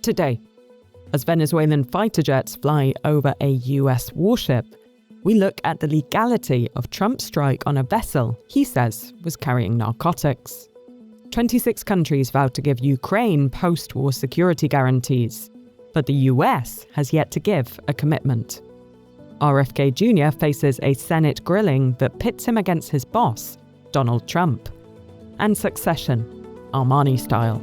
Today, as Venezuelan fighter jets fly over a US warship, we look at the legality of Trump's strike on a vessel he says was carrying narcotics. 26 countries vowed to give Ukraine post-war security guarantees, but the US has yet to give a commitment. RFK Jr. faces a Senate grilling that pits him against his boss, Donald Trump. And succession, Armani style.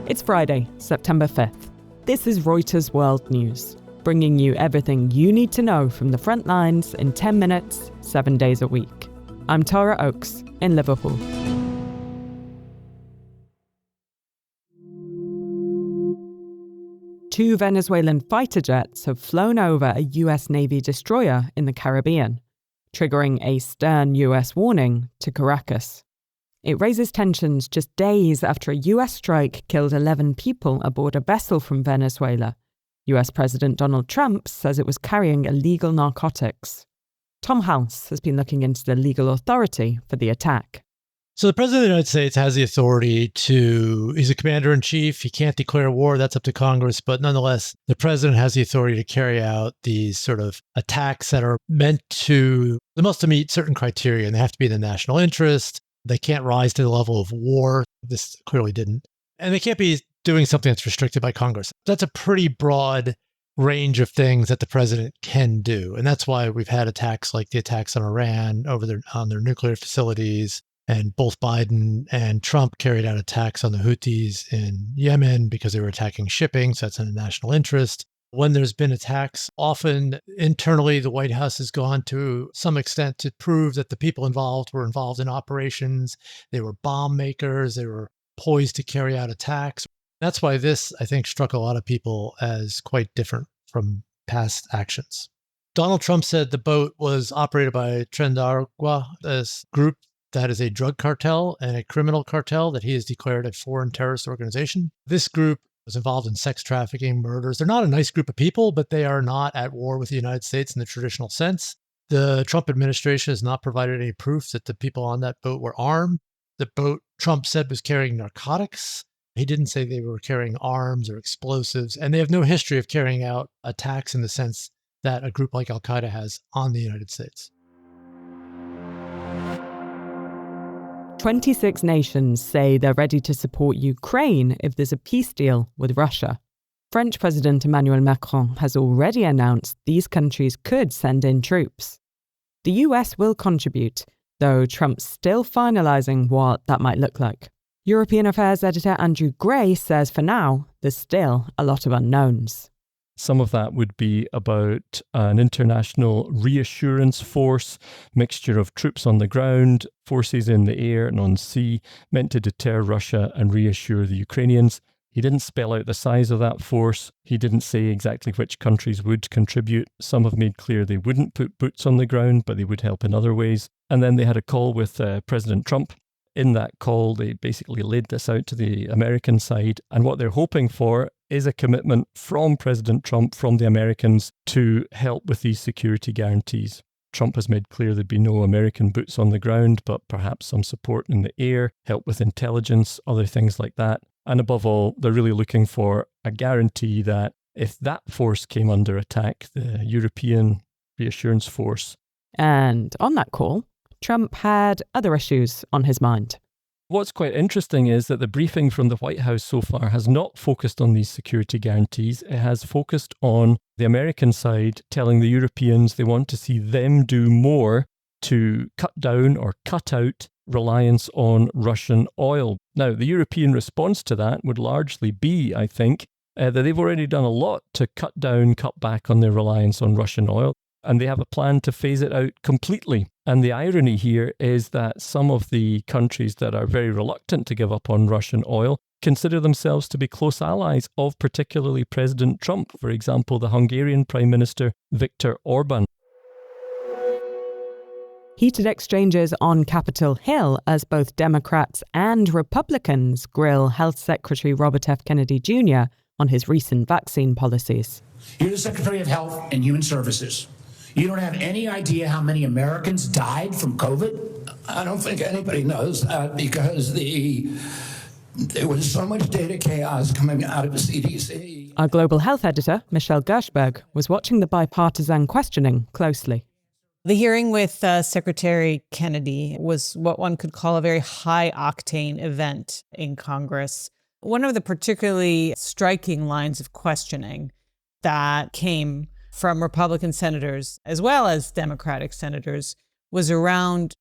It's Friday, September 5th. This is Reuters World News, bringing you everything you need to know from the front lines in 10 minutes, 7 days a week. I'm Tara Oakes in Liverpool. Two Venezuelan fighter jets have flown over a US Navy destroyer in the Caribbean, triggering a stern US warning to Caracas. It raises tensions just days after a US strike killed 11 people aboard a vessel from Venezuela. US President Donald Trump says it was carrying illegal narcotics. Tom Halse has been looking into the legal authority for the attack. So the President of the United States has the authority he's a commander-in-chief. He can't declare war. That's up to Congress. But nonetheless, the President has the authority to carry out these sort of attacks that are meant to meet certain criteria, and they have to be in the national interest. They can't rise to the level of war. This clearly didn't. And they can't be doing something that's restricted by Congress. That's a pretty broad range of things that the president can do. And that's why we've had attacks like the attacks on Iran on their nuclear facilities. And both Biden and Trump carried out attacks on the Houthis in Yemen because they were attacking shipping. So that's in the national interest. When there's been attacks, often internally, the White House has gone to some extent to prove that the people involved were involved in operations. They were bomb makers. They were poised to carry out attacks. That's why this, I think, struck a lot of people as quite different from past actions. Donald Trump said the boat was operated by Trendargua, this group that is a drug cartel and a criminal cartel that he has declared a foreign terrorist organization. This group was involved in sex trafficking, murders. They're not a nice group of people, but they are not at war with the United States in the traditional sense. The Trump administration has not provided any proof that the people on that boat were armed. The boat, Trump said, was carrying narcotics. He didn't say they were carrying arms or explosives, and they have no history of carrying out attacks in the sense that a group like Al-Qaeda has on the United States. 26 nations say they're ready to support Ukraine if there's a peace deal with Russia. French President Emmanuel Macron has already announced these countries could send in troops. The US will contribute, though Trump's still finalising what that might look like. European Affairs editor Andrew Gray says for now, there's still a lot of unknowns. Some of that would be about an international reassurance force, mixture of troops on the ground, forces in the air and on sea, meant to deter Russia and reassure the Ukrainians. He didn't spell out the size of that force. He didn't say exactly which countries would contribute. Some have made clear they wouldn't put boots on the ground, but they would help in other ways. And then they had a call with President Trump. In that call, they basically laid this out to the American side. And what they're hoping for is a commitment from President Trump, from the Americans, to help with these security guarantees. Trump has made clear there'd be no American boots on the ground, but perhaps some support in the air, help with intelligence, other things like that. And above all, they're really looking for a guarantee that if that force came under attack, the European reassurance force. And on that call, Trump had other issues on his mind. What's quite interesting is that the briefing from the White House so far has not focused on these security guarantees. It has focused on the American side telling the Europeans they want to see them do more to cut down or cut out reliance on Russian oil. Now, the European response to that would largely be, I think, that they've already done a lot to cut back on their reliance on Russian oil. And they have a plan to phase it out completely. And the irony here is that some of the countries that are very reluctant to give up on Russian oil consider themselves to be close allies of particularly President Trump. For example, the Hungarian Prime Minister Viktor Orban. Heated exchanges on Capitol Hill as both Democrats and Republicans grill Health Secretary Robert F. Kennedy Jr. on his recent vaccine policies. You're the Secretary of Health and Human Services. You don't have any idea how many Americans died from COVID? I don't think anybody knows that because the There was so much data chaos coming out of the CDC. Our global health editor, Michelle Gershberg, was watching the bipartisan questioning closely. The hearing with Secretary Kennedy was what one could call a very high-octane event in Congress. One of the particularly striking lines of questioning that came from Republican senators as well as Democratic senators was around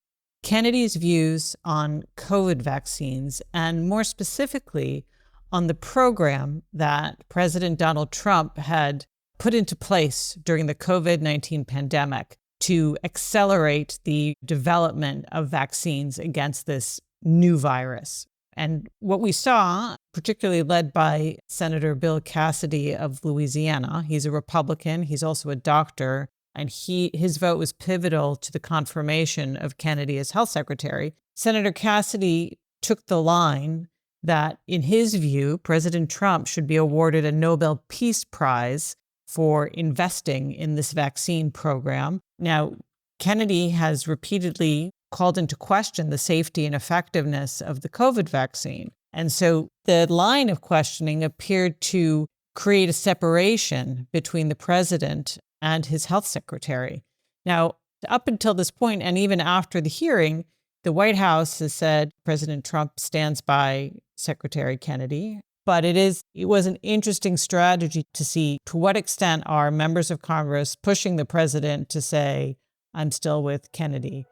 Kennedy's views on COVID vaccines, and more specifically on the program that President Donald Trump had put into place during the COVID-19 pandemic to accelerate the development of vaccines against this new virus. And what we saw, particularly led by Senator Bill Cassidy of Louisiana, he's a Republican, he's also a doctor, and his vote was pivotal to the confirmation of Kennedy as health secretary. Senator Cassidy took the line that, in his view, President Trump should be awarded a Nobel Peace Prize for investing in this vaccine program. Now, Kennedy has repeatedly called into question the safety and effectiveness of the COVID vaccine. And so the line of questioning appeared to create a separation between the president and his health secretary. Now, up until this point, and even after the hearing, the White House has said President Trump stands by Secretary Kennedy. But it was an interesting strategy to see to what extent are members of Congress pushing the president to say, I'm still with Kennedy.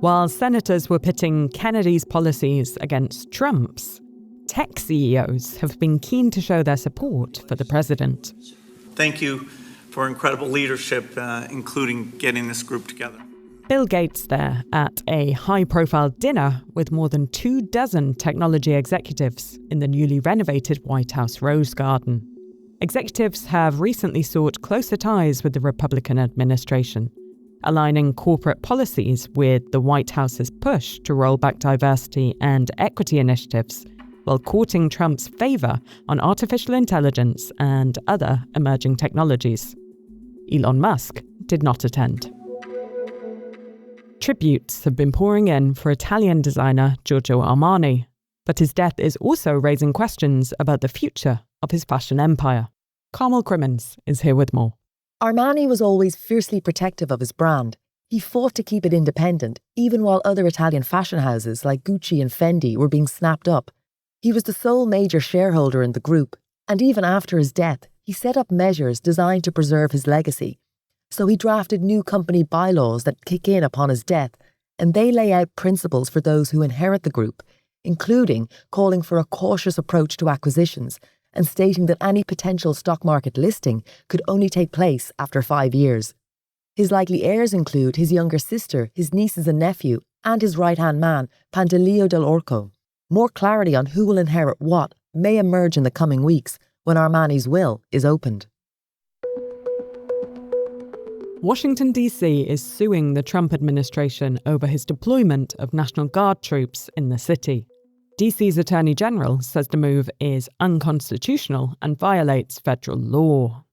While senators were pitting Kennedy's policies against Trump's, tech CEOs have been keen to show their support for the president. Thank you for incredible leadership, including getting this group together. Bill Gates there at a high-profile dinner with more than 24 technology executives in the newly renovated White House Rose Garden. Executives have recently sought closer ties with the Republican administration, aligning corporate policies with the White House's push to roll back diversity and equity initiatives, while courting Trump's favor on artificial intelligence and other emerging technologies. Elon Musk did not attend. Tributes have been pouring in for Italian designer Giorgio Armani, but his death is also raising questions about the future of his fashion empire. Carmel Crimmins is here with more. Armani was always fiercely protective of his brand. He fought to keep it independent, even while other Italian fashion houses like Gucci and Fendi were being snapped up. He was the sole major shareholder in the group, and even after his death, he set up measures designed to preserve his legacy. So he drafted new company bylaws that kick in upon his death, and they lay out principles for those who inherit the group, including calling for a cautious approach to acquisitions and stating that any potential stock market listing could only take place after 5 years. His likely heirs include his younger sister, his nieces and nephew, and his right-hand man, Pantaleo dell'Orco. More clarity on who will inherit what may emerge in the coming weeks when Armani's will is opened. Washington, D.C. is suing the Trump administration over his deployment of National Guard troops in the city. D.C.'s Attorney General says the move is unconstitutional and violates federal law.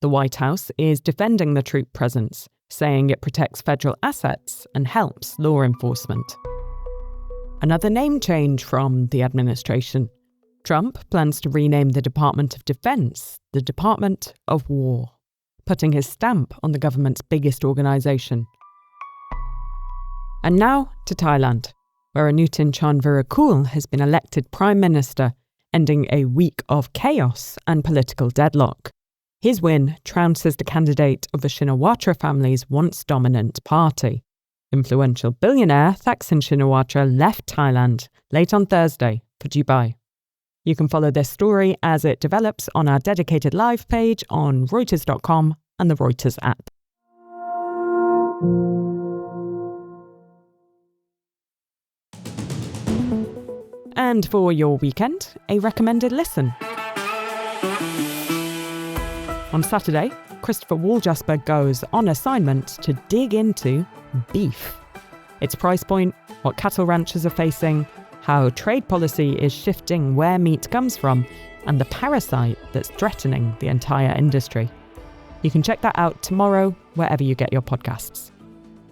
The White House is defending the troop presence, saying it protects federal assets and helps law enforcement. Another name change from the administration. Trump plans to rename the Department of Defense the Department of War, putting his stamp on the government's biggest organisation. And now to Thailand, where Anutin Charnvirakul has been elected Prime Minister, ending a week of chaos and political deadlock. His win trounces the candidate of the Shinawatra family's once dominant party. Influential billionaire Thaksin Shinawatra left Thailand late on Thursday for Dubai. You can follow this story as it develops on our dedicated live page on Reuters.com and the Reuters app. And for your weekend, a recommended listen. On Saturday, Christopher Waljasper goes on assignment to dig into beef. Its price point, what cattle ranchers are facing, how trade policy is shifting where meat comes from, and the parasite that's threatening the entire industry. You can check that out tomorrow, wherever you get your podcasts.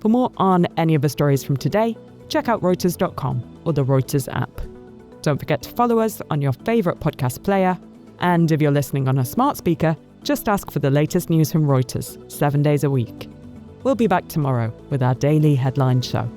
For more on any of the stories from today, check out Reuters.com. or the Reuters app. Don't forget to follow us on your favourite podcast player. And if you're listening on a smart speaker, just ask for the latest news from Reuters 7 days a week. We'll be back tomorrow with our daily headline show.